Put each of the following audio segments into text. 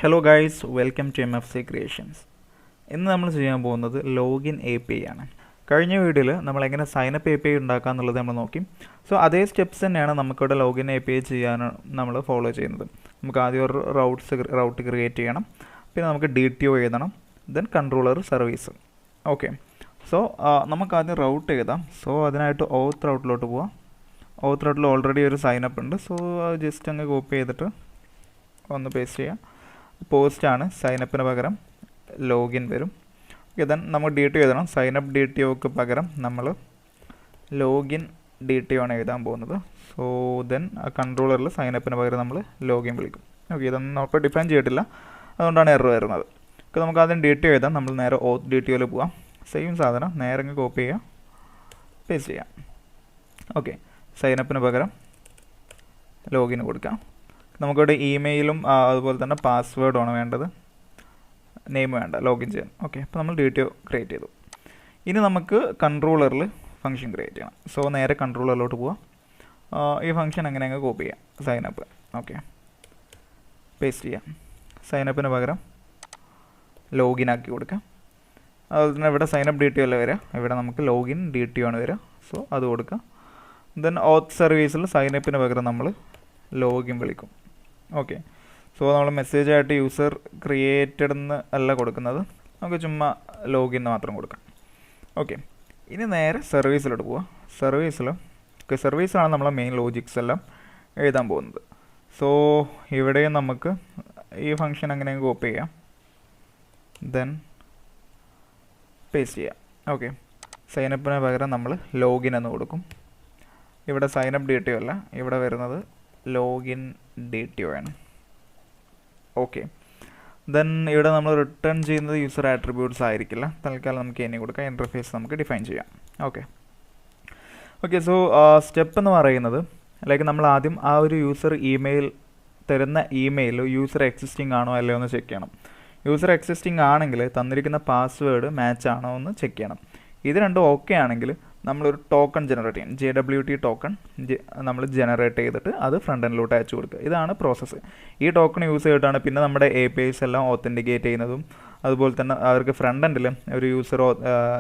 Hello guys, welcome to mfc-creations. ഇന്ന് നമ്മൾ ചെയ്യാൻ പോകുന്നത് ലോഗിൻ API ആണ്. കഴിഞ്ഞ വീഡിയോയിൽ നമ്മൾ എങ്ങനെ സൈനപ്പ് API ഉണ്ടാക്കാം എന്നുള്ളത് നമ്മൾ നോക്കി. സോ അതേ സ്റ്റെപ്സ് തന്നെയാണ് നമുക്കിവിടെ ലോഗിൻ API ചെയ്യാൻ നമ്മൾ ഫോളോ ചെയ്യുന്നത്. നമുക്ക് ആദ്യം ഒരു റൗട്ട് ക്രിയേറ്റ് ചെയ്യണം, പിന്നെ നമുക്ക് DTO എഴുതണം, then controller service. Okay, so നമുക്ക് ആദ്യം റൗട്ട് എഴുതാം. സോ അതിനായിട്ട് ഓത്ത് റൗട്ടിലോട്ട് പോവാം. ഓത്ത് റൗട്ടിൽ ഓൾറെഡി ഒരു സൈനപ്പ് ഉണ്ട്. സോ ജസ്റ്റ് അങ്ങ് കോപ്പി ചെയ്തിട്ട് ഒന്ന് പേസ്റ്റ് ചെയ്യാം. പോസ്റ്റാണ്, സൈനപ്പിന് പകരം ലോഗിൻ വരും. ദെൻ നമ്മൾ DTO എഴുതണം. സൈനപ്പ് DTOക്ക് പകരം നമ്മൾ ലോഗിൻ DTO ആണ് എഴുതാൻ പോകുന്നത്. സോ ദെൻ ആ കൺട്രോളറിൽ സൈനപ്പിന് പകരം നമ്മൾ ലോഗിൻ വിളിക്കും. ഓക്കെ, ഇതൊന്നും നമുക്ക് ഡിഫൈൻ ചെയ്തിട്ടില്ല, അതുകൊണ്ടാണ് എറർ വരുന്നത്. ഓക്കെ, നമുക്ക് ആദ്യം DTO എഴുതാം. നമ്മൾ നേരെ ഓത്ത് DTOയിൽ പോവാം. സെയിം സാധനം നേരെ അങ്ങ് കോപ്പി ചെയ്യാം, പേസ്റ്റ് ചെയ്യാം. ഓക്കെ, സൈനപ്പിന് പകരം ലോഗിൻ കൊടുക്കാം. നമുക്കിവിടെ ഇമെയിലും അതുപോലെ തന്നെ പാസ്വേഡുമാണ് വേണ്ടത്, നെയിം വേണ്ട, ലോഗിൻ ചെയ്യാൻ. ഓക്കെ, അപ്പോൾ നമ്മൾ DTO ക്രിയേറ്റ് ചെയ്തു. ഇനി നമുക്ക് കൺട്രോളറിൽ ഫംഗ്ഷൻ ക്രിയേറ്റ് ചെയ്യണം. സോ നേരെ കൺട്രോളറിലോട്ട് പോവാം. ഈ ഫംഗ്ഷൻ അങ്ങനെ അങ്ങ് കോപ്പി ചെയ്യാം. സൈനപ്പ്, ഓക്കെ, പേസ്റ്റ് ചെയ്യാം. സൈനപ്പിന് പകരം ലോഗിൻ ആക്കി കൊടുക്കാം. അതുപോലെ തന്നെ ഇവിടെ സൈനപ്പ് DTO അല്ല വരിക, ഇവിടെ നമുക്ക് ലോഗിൻ DTO ആണ് വരിക. സോ അത് കൊടുക്കാം. ദെൻ ഓത്ത് സർവീസിൽ സൈനപ്പിന് പകരം നമ്മൾ ലോഗിൻ വിളിക്കും. ഓക്കെ, സോ നമ്മൾ മെസ്സേജായിട്ട് യൂസർ ക്രിയേറ്റഡ് എന്ന് അല്ല കൊടുക്കുന്നത്, നമുക്ക് ചുമ്മാ ലോഗിൻ മാത്രം കൊടുക്കാം. ഓക്കെ, ഇനി നേരെ സർവീസിലോട്ട് പോവാം. സർവീസിലാണ് നമ്മളെ മെയിൻ ലോജിക്സ് എല്ലാം എഴുതാൻ പോകുന്നത്. സോ ഇവിടെയും നമുക്ക് ഈ ഫംഗ്ഷൻ അങ്ങനെ കോപ്പി ചെയ്യാം, ദെൻ പേസ്റ്റ് ചെയ്യാം. ഓക്കെ, സൈനപ്പിന് പകരം നമ്മൾ ലോഗിൻ എന്ന് കൊടുക്കും. ഇവിടെ സൈനപ്പ് DTO അല്ല, ഇവിടെ വരുന്നത് ലോഗിൻ DTO ആണ്. ഓക്കെ, ദെൻ ഇവിടെ നമ്മൾ റിട്ടേൺ ചെയ്യുന്നത് യൂസർ ആട്രിബ്യൂട്ട്സ് ആയിരിക്കില്ല. തൽക്കാലം നമുക്ക് ഇനി കൊടുക്കാം. ഇൻ്റർഫേസ് നമുക്ക് ഡിഫൈൻ ചെയ്യാം. ഓക്കെ, സോ സ്റ്റെപ്പ് എന്ന് പറയുന്നത് ലൈക്ക് നമ്മൾ ആദ്യം ആ ഒരു യൂസർ തരുന്ന ഇമെയിൽ യൂസർ എക്സിസ്റ്റിംഗ് ആണോ അല്ലയോ എന്ന് ചെക്ക് ചെയ്യണം. യൂസർ എക്സിസ്റ്റിംഗ് ആണെങ്കിൽ തന്നിരിക്കുന്ന പാസ്വേഡ് മാച്ച് ആണോ എന്ന് ചെക്ക് ചെയ്യണം. ഇത് രണ്ടും ഓക്കെ ആണെങ്കിൽ നമ്മളൊരു ടോക്കൺ ജനറേറ്റ് ചെയ്യണം. JWT ടോക്കൺ നമ്മൾ ജനറേറ്റ് ചെയ്തിട്ട് അത് ഫ്രണ്ട് എൻഡിലോട്ട് അയച്ചു കൊടുക്കുക. ഇതാണ് പ്രോസസ്സ്. ഈ ടോക്കൺ യൂസ് ചെയ്തിട്ടാണ് പിന്നെ നമ്മുടെ APIs എല്ലാം ഓത്തൻറ്റിക്കേറ്റ് ചെയ്യുന്നതും, അതുപോലെ തന്നെ അവർക്ക് ഫ്രണ്ട് എൻഡിൽ ഒരു യൂസർ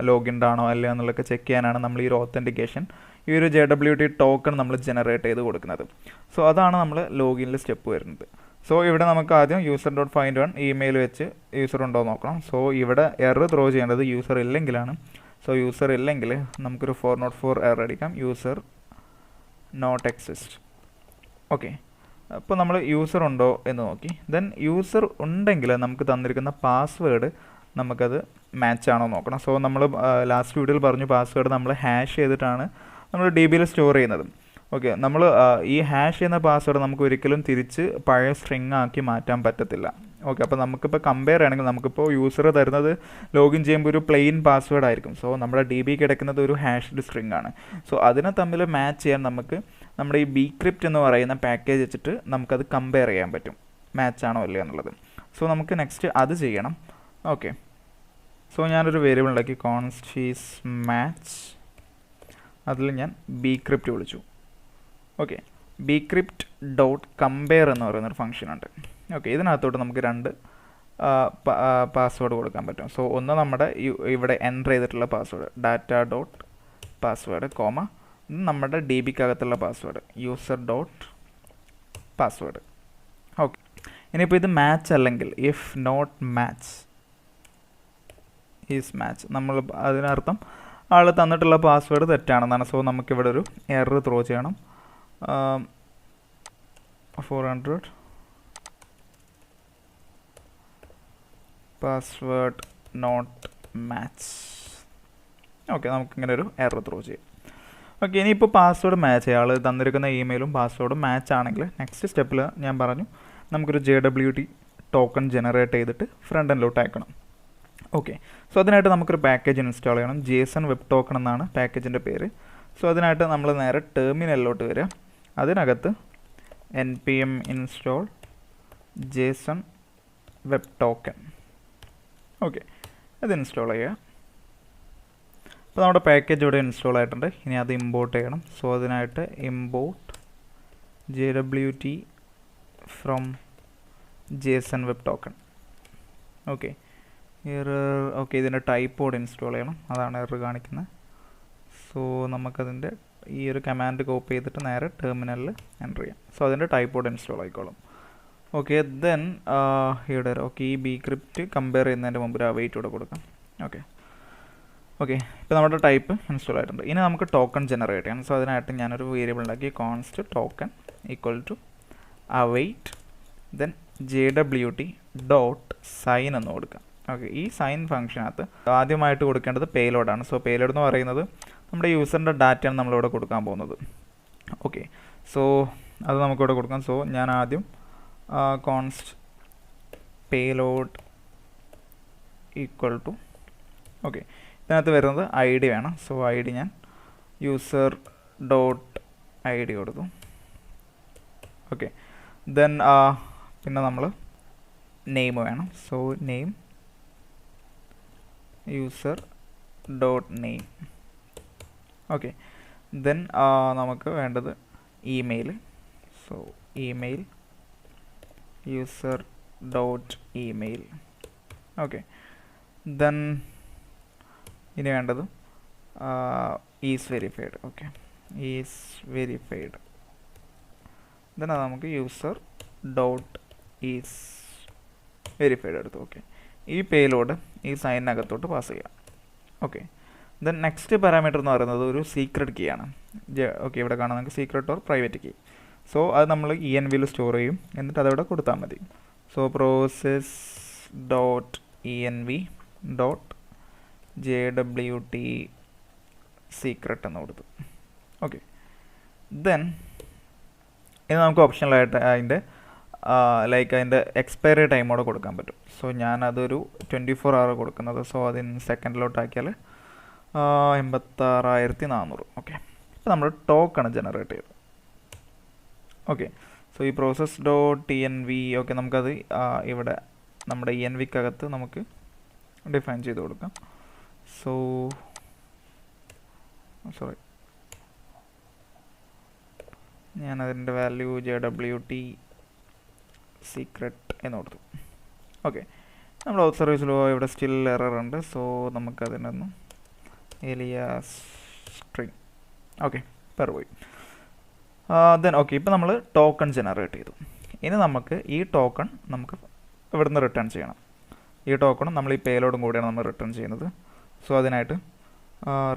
ലോഗിൻഡ് ആണോ അല്ലയോ എന്നുള്ളതൊക്കെ ചെക്ക് ചെയ്യാനാണ് നമ്മൾ ഈ ഒരു ഓത്തൻറ്റിക്കേഷൻ, ഈ ഒരു JWT ടോക്കൺ നമ്മൾ ജനറേറ്റ് ചെയ്ത് കൊടുക്കുന്നത്. സോ അതാണ് നമ്മൾ ലോഗിനിൽ സ്റ്റെപ്പ് വരുന്നത്. സോ ഇവിടെ നമുക്ക് ആദ്യം user.find1 ഇമെയിൽ വെച്ച് യൂസർ ഉണ്ടോ നോക്കണം. സോ ഇവിടെ എറർ ത്രോ ചെയ്യേണ്ടത് യൂസർ ഇല്ലെങ്കിലാണ്. സോ യൂസർ ഇല്ലെങ്കിൽ നമുക്കൊരു 404 എറർ അടിക്കാം, യൂസർ നോട്ട് എക്സിസ്റ്റ്. ഓക്കെ, അപ്പോൾ നമ്മൾ യൂസർ ഉണ്ടോ എന്ന് നോക്കി. ദെൻ യൂസർ ഉണ്ടെങ്കിൽ നമുക്ക് തന്നിരിക്കുന്ന പാസ്വേഡ് നമുക്കത് മാച്ച് ആണോ നോക്കണം. സോ നമ്മൾ ലാസ്റ്റ് വീഡിയോയിൽ പറഞ്ഞു പാസ്വേഡ് നമ്മൾ ഹാഷ് ചെയ്തിട്ടാണ് നമ്മൾ DBയിൽ സ്റ്റോർ ചെയ്യുന്നത്. ഓക്കെ, നമ്മൾ ഈ ഹാഷ് ചെയ്യുന്ന പാസ്വേഡ് നമുക്ക് ഒരിക്കലും തിരിച്ച് പഴയ സ്ട്രിങ് ആക്കി മാറ്റാൻ പറ്റത്തില്ല. ഓക്കെ, അപ്പോൾ നമുക്കിപ്പോൾ കമ്പയർ ചെയ്യണമെങ്കിൽ നമുക്കിപ്പോൾ യൂസർ തരുന്നത് ലോഗിൻ ചെയ്യുമ്പോൾ ഒരു പ്ലെയിൻ പാസ്വേഡ് ആയിരിക്കും. സോ നമ്മുടെ DB കിടക്കുന്നത് ഒരു ഹാഷ്ഡ് സ്ട്രിങ് ആണ്. സോ അതിനെ തമ്മിൽ മാച്ച് ചെയ്യാൻ നമുക്ക് നമ്മുടെ ഈ bcrypt എന്ന് പറയുന്ന പാക്കേജ് വെച്ചിട്ട് നമുക്കത് കമ്പയർ ചെയ്യാൻ പറ്റും, മാച്ച് ആണോ അല്ലേ എന്നുള്ളത്. സോ നമുക്ക് നെക്സ്റ്റ് അത് ചെയ്യണം. ഓക്കെ, സോ ഞാനൊരു വേരിയബിൾ ഉണ്ടാക്കി, കോൺസ്റ്റ് ഈസ് മാച്ച്. അതിൽ ഞാൻ bcrypt വിളിച്ചു. ഓക്കെ, bcrypt ഡോട്ട് കമ്പയർ എന്ന് പറയുന്നൊരു ഫംഗ്ഷൻ ഉണ്ട്. ഓക്കെ, ഇതിനകത്തോട്ട് നമുക്ക് രണ്ട് പാസ്വേഡ് കൊടുക്കാൻ പറ്റും. സോ ഒന്ന് നമ്മുടെ ഇവിടെ എൻ്റർ ചെയ്തിട്ടുള്ള password data dot password comma നമ്മുടെ DBക്കകത്തുള്ള password user dot password. Okay, ഇനിയിപ്പോൾ ഇത് മാച്ച് അല്ലെങ്കിൽ if not match is match, നമ്മൾ അതിനർത്ഥം ആൾ തന്നിട്ടുള്ള പാസ്വേഡ് തെറ്റാണെന്നാണ്. സോ നമുക്കിവിടെ ഒരു എറർ ത്രോ ചെയ്യണം. 400 പാസ്വേഡ് നോട്ട് മാച്ച്. ഓക്കെ, നമുക്കിങ്ങനെ ഒരു എറർ ത്രോ ചെയ്യാം. ഓക്കെ, ഇനിയിപ്പോൾ പാസ്വേഡ് മാച്ച് ചെയ്യാം, ആൾ തന്നിരിക്കുന്ന ഇമെയിലും പാസ്വേഡും മാച്ച് ആണെങ്കിൽ നെക്സ്റ്റ് സ്റ്റെപ്പിൽ ഞാൻ പറഞ്ഞു നമുക്കൊരു JWT ടോക്കൺ ജനറേറ്റ് ചെയ്തിട്ട് ഫ്രണ്ട് എൻഡിലോട്ട് അയക്കണം. ഓക്കെ, സോ അതിനായിട്ട് നമുക്കൊരു പാക്കേജ് ഇൻസ്റ്റാൾ ചെയ്യണം. JSON വെബ് ടോക്കൺ എന്നാണ് പാക്കേജിൻ്റെ പേര്. സോ അതിനായിട്ട് നമ്മൾ നേരെ ടെർമിനലിലോട്ട് വരിക. അതിനകത്ത് npm install JSON web token. Okay, അത് ഇൻസ്റ്റാൾ ചെയ്യുക. അപ്പോൾ നമ്മുടെ പാക്കേജ് ഇവിടെ ഇൻസ്റ്റാൾ ആയിട്ടുണ്ട്. ഇനി അത് ഇമ്പോർട്ട് ചെയ്യണം. സോ അതിനായിട്ട് import JWT from JSON web token. Okay, okay, ഇതിൻ്റെ ടൈപ്പോഡ് ഇൻസ്റ്റാൾ ചെയ്യണം, അതാണ് എറർ കാണിക്കുന്നത്. സോ നമുക്കതിൻ്റെ ഈ ഒരു കമാൻഡ് കോപ്പി ചെയ്തിട്ട് നേരെ ടെർമിനലിൽ എൻ്റർ ചെയ്യാം. സോ അതിൻ്റെ ടൈപ്പോഡ് ഇൻസ്റ്റാൾ ആയിക്കോളും. ഓക്കെ, ദെൻ ഇവിടെ ഓക്കെ, ഈ bcrypt കമ്പയർ ചെയ്യുന്നതിൻ്റെ മുമ്പ് ഒരു അവൈറ്റ് ഇവിടെ കൊടുക്കാം. ഓക്കെ, ഇപ്പോൾ നമ്മുടെ ടൈപ്പ് ഇൻസ്റ്റാൾ ആയിട്ടുണ്ട്. ഇനി നമുക്ക് ടോക്കൺ ജനറേറ്റ് ചെയ്യണം. സോ അതിനായിട്ട് ഞാനൊരു വേരിയബിൾ ഉണ്ടാക്കി, const token equal to await then JWT dot sign എന്ന് കൊടുക്കാം. ഓക്കെ, ഈ സൈൻ ഫംഗ്ഷനകത്ത് ആദ്യമായിട്ട് കൊടുക്കേണ്ടത് പേലോഡാണ്. സോ പേലോഡ് എന്ന് പറയുന്നത് നമ്മുടെ യൂസറിൻ്റെ ഡാറ്റയാണ് നമ്മളിവിടെ കൊടുക്കാൻ പോകുന്നത്. ഓക്കെ, സോ അത് നമുക്കിവിടെ കൊടുക്കാം. സോ ഞാൻ ആദ്യം const payload equal to, okay, ഇതിനകത്ത് വരുന്നത് ID വേണം. സോ ID ഞാൻ യൂസർ ഡോട്ട് ID കൊടുത്തു. ഓക്കെ, ദെൻ പിന്നെ നമ്മൾ നെയിം വേണം. So name user dot name. Okay, then നമുക്ക് വേണ്ടത് email. So email user dot email. Okay, then ഇനി വേണ്ടത് is verified. Okay, is verified. Then അത് നമുക്ക് യൂസർ ഡോട്ട് ഈസ് വെരിഫൈഡ് എടുത്തു. ഓക്കെ, ഈ പേലോഡ് ഈ സൈനിനകത്തോട്ട് പാസ് ചെയ്യാം. ഓക്കെ, ദെൻ നെക്സ്റ്റ് പാരാമീറ്റർ എന്ന് പറയുന്നത് ഒരു സീക്രട്ട് കീ ആണ്. ഓക്കെ, ഇവിടെ കാണാം നമുക്ക് secret or private key. So അത് നമ്മൾ envയിൽ സ്റ്റോർ ചെയ്യും, എന്നിട്ട് അതവിടെ കൊടുത്താൽ മതി. So process dot env dot JWT secret എന്ന് കൊടുത്തു. ഓക്കെ, ദെൻ ഇത് നമുക്ക് ഓപ്ഷണലായിട്ട് അതിൻ്റെ അതിൻ്റെ എക്സ്പയറി ടൈമോടെ കൊടുക്കാൻ പറ്റും. സോ ഞാനതൊരു 24 hour കൊടുക്കുന്നത്. സോ അതിന് സെക്കൻഡിലോട്ടാക്കിയാൽ 86,400. ഓക്കെ, ഇപ്പോൾ നമ്മൾ ടോക്കൺ ജനറേറ്റ് ചെയ്തു. ഓക്കെ, സോ ഈ പ്രോസസ് ഡോട്ട് env, ഓക്കെ, നമുക്കത് ഇവിടെ നമ്മുടെ envക്കകത്ത് നമുക്ക് ഡിഫൈൻ ചെയ്ത് കൊടുക്കാം. സോ സോറി, ഞാനതിൻ്റെ വാല്യൂ JWT സീക്രട്ട് എന്ന് കൊടുത്തു. ഓക്കെ, നമ്മൾ ഔട്ട് സർവീസിലോ ഇവിടെ സ്റ്റിൽ എറർ ഉണ്ട്. സോ നമുക്കതിനൊന്ന് എലിയാസ് സ്ട്രിങ്. ഓക്കെ, പെർ പോയി. ദെൻ ഓക്കെ, ഇപ്പോൾ നമ്മൾ ടോക്കൺ ജനറേറ്റ് ചെയ്തു. ഇനി നമുക്ക് ഈ ടോക്കൺ നമുക്ക് ഇവിടുന്ന് റിട്ടേൺ ചെയ്യണം. ഈ ടോക്കണും നമ്മൾ ഈ പേലോഡും കൂടിയാണ് നമ്മൾ റിട്ടേൺ ചെയ്യുന്നത്. സോ അതിനായിട്ട്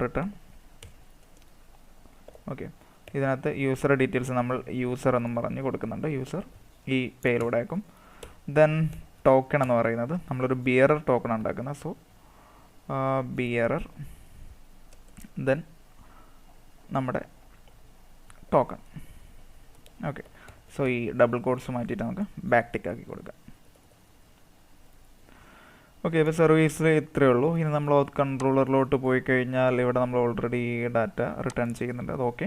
റിട്ടേൺ. ഓക്കെ, ഇതിനകത്ത് യൂസർ ഡീറ്റെയിൽസ് നമ്മൾ യൂസർ എന്നും പറഞ്ഞ് കൊടുക്കുന്നുണ്ട്. യൂസർ ഈ പേലോഡ് ആക്കും. ദെൻ ടോക്കൺ എന്ന് പറയുന്നത് നമ്മളൊരു ബിയറർ ടോക്കൺ ഉണ്ടാക്കുന്നത്. സോ ബിയറർ ദെൻ നമ്മുടെ ടോക്കൺ. ഓക്കെ, സോ ഈ ഡബിൾ കോഡ്സ് മാറ്റിയിട്ട് നമുക്ക് ബാക്ക് ടിക്ക് ആക്കി കൊടുക്കാം. ഓക്കെ, ഇപ്പോൾ സർവീസിൽ ഇത്രയേ ഉള്ളൂ. ഇനി നമ്മൾ കൺട്രോളറിലോട്ട് പോയി കഴിഞ്ഞാൽ ഇവിടെ നമ്മൾ ഓൾറെഡി ഡാറ്റ റിട്ടേൺ ചെയ്യുന്നുണ്ട്. അത് ഓക്കെ.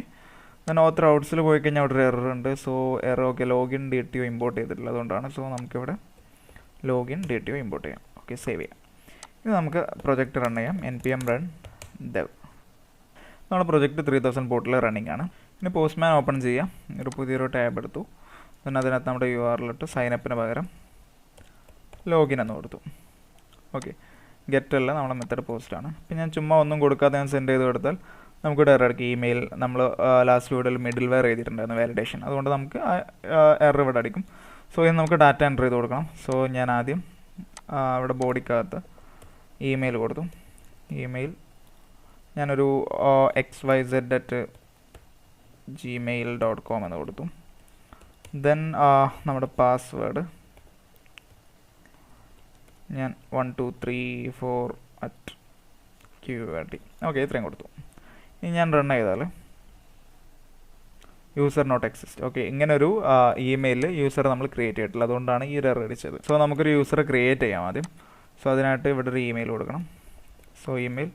ദെൻ ഓത്തർ ഔട്ട്സിൽ പോയി കഴിഞ്ഞാൽ അവിടെ ഒരു എറർ ഉണ്ട്. So error okay, login DTO import ചെയ്തിട്ടില്ല, അതുകൊണ്ടാണ്. സോ നമുക്കിവിടെ ലോഗിൻ DTO ഇമ്പോർട്ട് ചെയ്യാം. ഓക്കെ, സേവ് ചെയ്യാം. ഇത് നമുക്ക് പ്രൊജക്റ്റ് റൺ ചെയ്യാം. npm run dev. നമ്മുടെ പ്രൊജക്റ്റ് 3000 പോർട്ടിൽ റണ്ണിങ് ആണ്. ഇനി പോസ്റ്റ്മാൻ ഓപ്പൺ ചെയ്യാം. ഒരു പുതിയൊരു ടാബ് എടുത്തു. പിന്നെ അതിനകത്ത് നമ്മുടെ URL ഇട്ട് സൈനപ്പിന് പകരം ലോഗിൻ എന്ന് കൊടുത്തു. ഓക്കെ, ഗെറ്റല്ല നമ്മുടെ മെത്തേഡ് പോസ്റ്റാണ്. ഇപ്പം ഞാൻ ചുമ്മാ ഒന്നും കൊടുക്കാതെ ഞാൻ സെൻഡ് ചെയ്ത് കൊടുത്താൽ നമുക്കിവിടെ എറർ അടിക്കും. ഇമെയിൽ നമ്മൾ ലാസ്റ്റ് വീഡിയോയിൽ മിഡിൽ വെയർ ചെയ്തിട്ടുണ്ടായിരുന്നു, വാലിഡേഷൻ. അതുകൊണ്ട് നമുക്ക് എറർ ഇവിടെ അടിക്കും. സോ ഇനി നമുക്ക് ഡാറ്റ എൻ്റർ ചെയ്ത് കൊടുക്കണം. സോ ഞാൻ ആദ്യം ഇവിടെ ബോഡിക്കകത്ത് ഇമെയിൽ കൊടുത്തു. ഇമെയിൽ ഞാനൊരു xyz@gmail.com എന്ന് കൊടുത്തു. ദെൻ നമ്മുടെ പാസ്വേഡ് ഞാൻ 1234@qrt. ഓക്കെ, ഇത്രയും കൊടുത്തു. ഇനി ഞാൻ റൺ ചെയ്താൽ യൂസർ നോട്ട് എക്സിസ്റ്റ്. ഓക്കെ, ഇങ്ങനൊരു ഇമെയിലിൽ യൂസർ നമ്മൾ ക്രിയേറ്റ് ചെയ്തിട്ടില്ല, അതുകൊണ്ടാണ് ഈ ഒരു എറർ അടിച്ചത്. സോ നമുക്കൊരു യൂസറെ ക്രിയേറ്റ് ചെയ്യാം ആദ്യം. സോ അതിനായിട്ട് ഇവിടെ ഒരു ഇമെയിൽ കൊടുക്കണം. സോ ഇമെയിൽ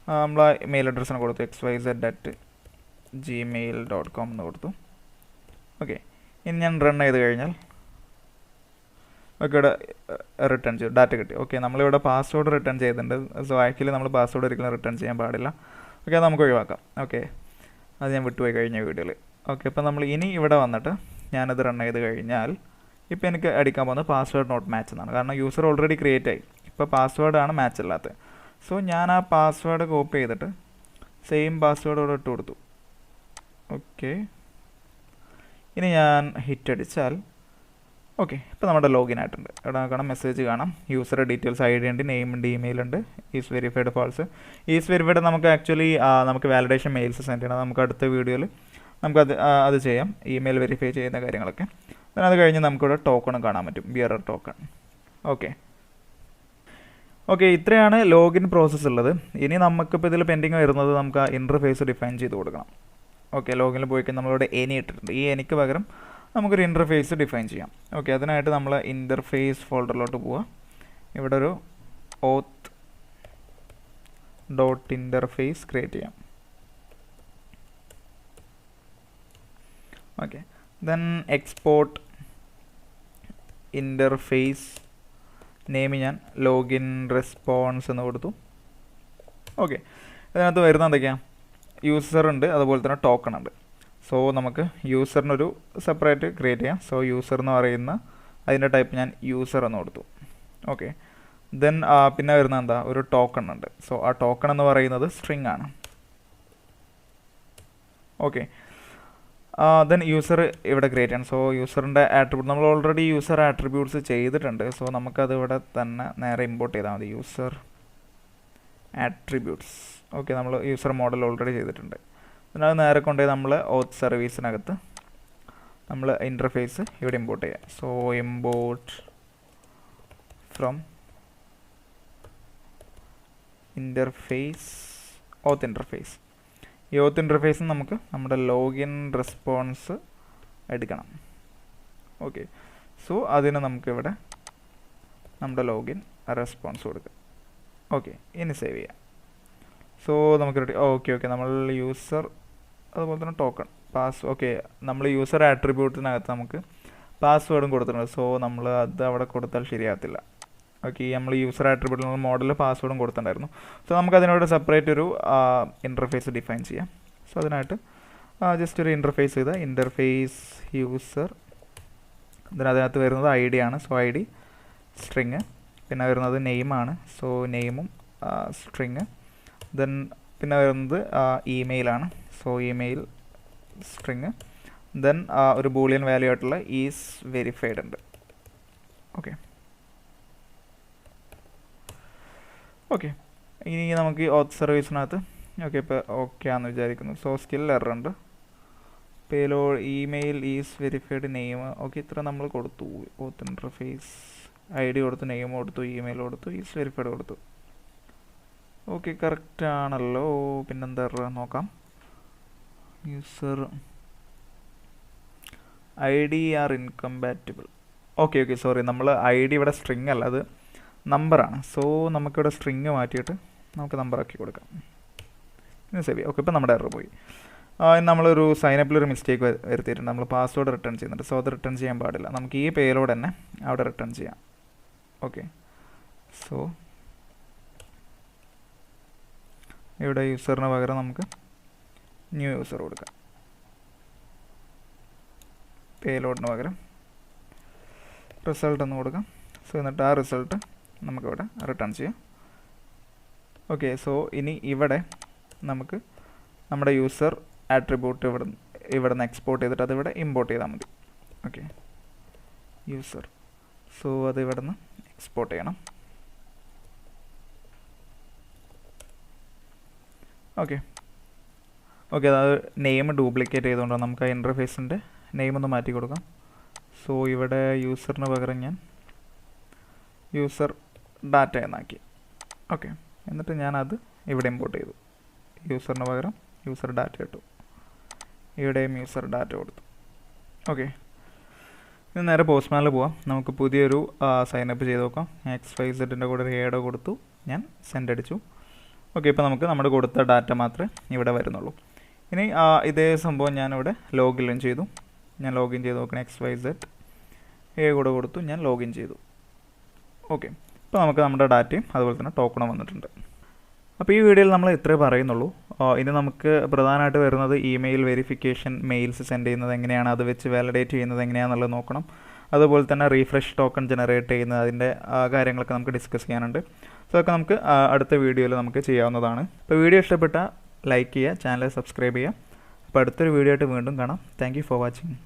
നമ്മൾ മെയിൽ അഡ്രസ്സിന് കൊടുത്തു, xyz@gmail.com എന്ന് കൊടുത്തു. ഓക്കെ, ഇനി ഞാൻ റൺ ചെയ്ത് കഴിഞ്ഞാൽ ഓക്കെ ഇവിടെ റിട്ടേൺ ചെയ്തു, ഡാറ്റ കിട്ടി. ഓക്കെ, നമ്മളിവിടെ പാസ്വേഡ് റിട്ടേൺ ചെയ്തിട്ടുണ്ട്. സോ ആക്ച്വലി നമ്മൾ പാസ്വേഡ് ഒരിക്കലും റിട്ടേൺ ചെയ്യാൻ പാടില്ല. ഓക്കെ, അത് നമുക്ക് ഒഴിവാക്കാം. ഓക്കെ, അത് ഞാൻ വിട്ടുപോയി കഴിഞ്ഞ വീഡിയോയിൽ. ഓക്കെ, അപ്പോൾ നമ്മൾ ഇനി ഇവിടെ വന്നിട്ട് ഞാനത് റൺ ചെയ്ത് കഴിഞ്ഞാൽ ഇപ്പോൾ എനിക്ക് അടിക്കാൻ പോകുന്നത് പാസ്വേഡ് നോട്ട് മാച്ച് എന്നാണ്, കാരണം യൂസർ ഓൾറെഡി ക്രിയേറ്റ് ആയി. ഇപ്പോൾ പാസ്വേഡാണ് മാച്ച് അല്ലാത്തത്. സോ ഞാൻ ആ പാസ്വേഡ് കോപ്പി ചെയ്തിട്ട് സെയിം പാസ്വേഡ് ഇവിടെ ഇട്ട് കൊടുത്തു. ഓക്കെ, ഇനി ഞാൻ ഹിറ്റ് അടിച്ചാൽ ഓക്കെ, ഇപ്പോൾ നമ്മുടെ ലോഗിൻ ആയിട്ടുണ്ട്. ഇവിടെ കാണാം, മെസ്സേജ് കാണാം, യൂസർ ഡീറ്റെയിൽസ് ഐ ഡി ഉണ്ട്, നെയിം ഉണ്ട്, ഇമെയിൽ ഉണ്ട്, is verified false. Is verified നമുക്ക് ആക്ച്വലി നമുക്ക് വാലിഡേഷൻ മെയിൽസ് സെൻഡ് ചെയ്യണം. നമുക്ക് അടുത്ത വീഡിയോയിൽ അത് ചെയ്യാം, ഇമെയിൽ വെരിഫൈ ചെയ്യുന്ന കാര്യങ്ങളൊക്കെ. അത് കഴിഞ്ഞ് നമുക്കിവിടെ ടോക്കണും കാണാൻ പറ്റും, ബിയറർ ടോക്കൺ. ഓക്കെ, ഇത്രയാണ് ലോഗിൻ പ്രോസസ്സ് ഉള്ളത്. ഇനി നമുക്കിപ്പോൾ ഇതിൽ പെൻഡിങ് വരുന്നത് നമുക്ക് ആ ഇൻ്റർഫേസ് ഡിഫൈൻ ചെയ്ത് കൊടുക്കണം. ഓക്കെ, ലോഗിനിൽ പോയി കഴിഞ്ഞാൽ നമ്മളിവിടെ എനി ഇട്ടിട്ടുണ്ട്. ഈ എനിക്ക് പകരം നമുക്കൊരു ഇൻ്റർഫേസ് ഡിഫൈൻ ചെയ്യാം. ഓക്കെ, അതിനായിട്ട് നമ്മൾ ഇൻ്റർഫേസ് ഫോൾഡറിലോട്ട് പോവുക. ഇവിടെ ഒരു ഓത്ത് ഡോട്ട് ഇൻ്റർഫേസ് ക്രിയേറ്റ് ചെയ്യാം. Okay, then export interface name ഞാൻ ലോഗിൻ റെസ്പോൺസ് എന്ന് കൊടുത്തു. ഓക്കെ, ഇതിനകത്ത് വരുന്ന എന്തൊക്കെയാണ്, യൂസർ ഉണ്ട്, അതുപോലെ തന്നെ ടോക്കൺ ഉണ്ട്. സോ നമുക്ക് യൂസറിനൊരു സെപ്പറേറ്റ് ക്രിയേറ്റ് ചെയ്യാം. സോ യൂസർ എന്ന് പറയുന്ന അതിൻ്റെ ടൈപ്പ് ഞാൻ യൂസർ എന്ന് കൊടുത്തു. ഓക്കെ, ദെൻ പിന്നെ വരുന്ന എന്താ, ഒരു ടോക്കൺ ഉണ്ട്. സോ ആ ടോക്കൺ എന്ന് പറയുന്നത് സ്ട്രിങ് ആണ്. ഓക്കെ, ദെൻ യൂസർ ഇവിടെ ക്രിയേറ്റ് ചെയ്യണം. സോ യൂസറിൻ്റെ ആട്രിബ്യൂട്ട് നമ്മൾ ഓൾറെഡി യൂസർ ആട്രിബ്യൂട്ട്സ് ചെയ്തിട്ടുണ്ട്. സോ നമുക്കത് ഇവിടെ തന്നെ നേരെ ഇമ്പോർട്ട് ചെയ്താൽ മതി, യൂസർ ആട്രിബ്യൂട്ട്സ്. ഓക്കെ, നമ്മൾ യൂസർ മോഡൽ ഓൾറെഡി ചെയ്തിട്ടുണ്ട്. അത് നേരെ കൊണ്ടുപോയി നമ്മൾ ഓത്ത് സർവീസിനകത്ത് നമ്മൾ ഇൻ്റർഫേസ് ഇവിടെ ഇമ്പോർട്ട് ചെയ്യാം. So import from interface oath interface. ഈ ഓത്ത് ഇൻ്റർഫേസിൽ നമുക്ക് നമ്മുടെ ലോഗിൻ റെസ്പോൺസ് എടുക്കണം. ഓക്കെ, സോ അതിന് നമുക്കിവിടെ നമ്മുടെ ലോഗിൻ റെസ്പോൺസ് കൊടുക്കുക. ഓക്കെ, ഇനി സേവ് ചെയ്യാം. സോ നമുക്ക് റെഡി. ഓക്കെ, നമ്മൾ യൂസർ അതുപോലെ തന്നെ ടോക്കൺ ഓക്കെ, നമ്മൾ യൂസർ ആട്രിബ്യൂട്ടിനകത്ത് നമുക്ക് പാസ്വേഡും കൊടുത്തിട്ടുണ്ട്. സോ നമ്മൾ അത് അവിടെ കൊടുത്താൽ ശരിയാകത്തില്ല. ഓക്കെ, നമ്മൾ യൂസർ ആട്രിബ്യൂട്ടിൽ മോഡൽ പാസ്വേഡും കൊടുത്തിട്ടുണ്ടായിരുന്നു. സോ നമുക്ക് അതിനോട് സെപ്പറേറ്റ് ഒരു ഇൻ്റർഫേസ് ഡിഫൈൻ ചെയ്യാം. സോ അതിനായിട്ട് ജസ്റ്റ് ഒരു ഇൻ്റർഫേസ് ചെയ്താൽ ഇൻ്റർഫേസ് യൂസർ, അതിനകത്ത് വരുന്നത് ഐ ഡി ആണ്. സോ ഐ ഡി സ്ട്രിങ്, പിന്നെ വരുന്നത് നെയിമാണ്. സോ നെയിമും സ്ട്രിങ്. ദെൻ പിന്നെ വരുന്നത് ഇമെയിലാണ്. So email string. ദെൻ ഒരു ബൂളിയൻ വാല്യൂ ആയിട്ടുള്ള ഈസ് വെരിഫൈഡ് ഉണ്ട്. ഓക്കെ, ഇനി നമുക്ക് ഈ ഓത്ത് സർവീസിനകത്ത് ഇപ്പോൾ ഓക്കെ ആണെന്ന് വിചാരിക്കുന്നു. സോ സ്റ്റിൽ എറർ ഉണ്ട്. Payload email is verified, name okay, ഇത്ര നമ്മൾ കൊടുത്തു. ഓത്ത് ഇൻ്റർഫേസ് ഐ ഡി കൊടുത്തു, നെയിം കൊടുത്തു, ഇമെയിൽ കൊടുത്തു, ഈസ് വെരിഫൈഡ് കൊടുത്തു. ഓക്കെ, കറക്റ്റ് ആണല്ലോ. പിന്നെന്താ എറർ നോക്കാം. User I D are incompatible. Okay, sorry, നമ്മൾ ഐ ഡി ഇവിടെ സ്ട്രിങ് അല്ല, അത് നമ്പറാണ്. സോ നമുക്കിവിടെ സ്ട്രിങ് മാറ്റിയിട്ട് നമുക്ക് നമ്പറാക്കി കൊടുക്കാം. ഇനി സേവ് ചെയ്യാം. ഓക്കെ, ഇപ്പോൾ നമ്മുടെ എറർ പോയി. നമ്മളൊരു സൈനപ്പിലൊരു മിസ്റ്റേക്ക് വരുത്തിയിട്ടുണ്ട്. നമ്മൾ പാസ്വേഡ് റിട്ടേൺ ചെയ്യുന്നുണ്ട്. സോ അത് റിട്ടേൺ ചെയ്യാൻ പാടില്ല. നമുക്ക് ഈ പേരോട് തന്നെ അവിടെ റിട്ടേൺ ചെയ്യാം. ഓക്കെ, സോ ഇവിടെ യൂസറിന് പകരം നമുക്ക് ന്യൂ യൂസർ കൊടുക്കാം. പേലോഡിന് പകരം റിസൾട്ട് എന്ന് കൊടുക്കാം. സോ എന്നിട്ട് ആ റിസൾട്ട് നമുക്കിവിടെ റിട്ടേൺ ചെയ്യാം. ഓക്കെ, സോ ഇനി ഇവിടെ നമുക്ക് നമ്മുടെ യൂസർ ആട്രിബ്യൂട്ട് ഇവിടെ നിന്ന് എക്സ്പോർട്ട് ചെയ്തിട്ട് അതിവിടെ ഇമ്പോർട്ട് ചെയ്താൽ മതി. Okay, user. സോ അത് ഇവിടെ നിന്ന് എക്സ്പോർട്ട് ചെയ്യണം. ഓക്കെ, അത് നെയിം ഡ്യൂപ്ലിക്കേറ്റ് ചെയ്തുകൊണ്ട് നമുക്ക് ആ ഇൻ്റർഫേസിൻ്റെ നെയിം ഒന്ന് മാറ്റി കൊടുക്കാം. സോ ഇവിടെ യൂസറിന് പകരം ഞാൻ യൂസർ ഡാറ്റ എന്നാക്കി. ഓക്കെ, എന്നിട്ട് ഞാനത് ഇവിടെ ഇമ്പോർട്ട് ചെയ്തു. യൂസറിന് പകരം യൂസർ ഡാറ്റ ഇട്ടു. ഇവിടെയും യൂസർ ഡാറ്റ കൊടുത്തു. ഓക്കെ, ഇനി നേരെ പോസ്റ്റ്മാനിൽ പോവാം. നമുക്ക് പുതിയൊരു സൈനപ്പ് ചെയ്ത് നോക്കാം. XYZൻ്റെ കൂടെ ഒരു ഏഡോ കൊടുത്തു, ഞാൻ സെൻഡ് അടിച്ചു. ഓക്കെ, ഇപ്പോൾ നമുക്ക് നമ്മുടെ കൊടുത്ത ഡാറ്റ മാത്രമേ ഇവിടെ വരുന്നുള്ളൂ. ഇനി ഇതേ സംഭവം ഞാനിവിടെ ലോഗിൻ ചെയ്തു. ഞാൻ ലോഗിൻ ചെയ്ത് നോക്കണം. XYZ കൂടെ കൊടുത്തു, ഞാൻ ലോഗിൻ ചെയ്തു. ഓക്കെ, ഇപ്പോൾ നമുക്ക് നമ്മുടെ ഡാറ്റയും അതുപോലെ തന്നെ ടോക്കണും വന്നിട്ടുണ്ട്. അപ്പോൾ ഈ വീഡിയോയിൽ നമ്മൾ ഇത്രേ പറയുന്നുള്ളൂ. ഇനി നമുക്ക് പ്രധാനമായിട്ട് വരുന്നത് ഇമെയിൽ വെരിഫിക്കേഷൻ, മെയിൽസ് സെൻഡ് ചെയ്യുന്നത് എങ്ങനെയാണ്, അത് വെച്ച് വാലിഡേറ്റ് ചെയ്യുന്നത് എങ്ങനെയാണെന്നുള്ളത് നോക്കണം. അതുപോലെ തന്നെ റീഫ്രഷ് ടോക്കൺ ജനറേറ്റ് ചെയ്യുന്ന അതിൻ്റെ കാര്യങ്ങളൊക്കെ നമുക്ക് ഡിസ്കസ് ചെയ്യാനുണ്ട്. സോ അതൊക്കെ നമുക്ക് അടുത്ത വീഡിയോയിൽ നമുക്ക് ചെയ്യാവുന്നതാണ്. അപ്പോൾ വീഡിയോ ഇഷ്ടപ്പെട്ടാൽ ലൈക്ക് ചെയ്യുക, ചാനൽ സബ്സ്ക്രൈബ് ചെയ്യുക. അപ്പോൾ അടുത്തൊരു വീഡിയോ ആയിട്ട് വീണ്ടും കാണാം. Thank you for watching.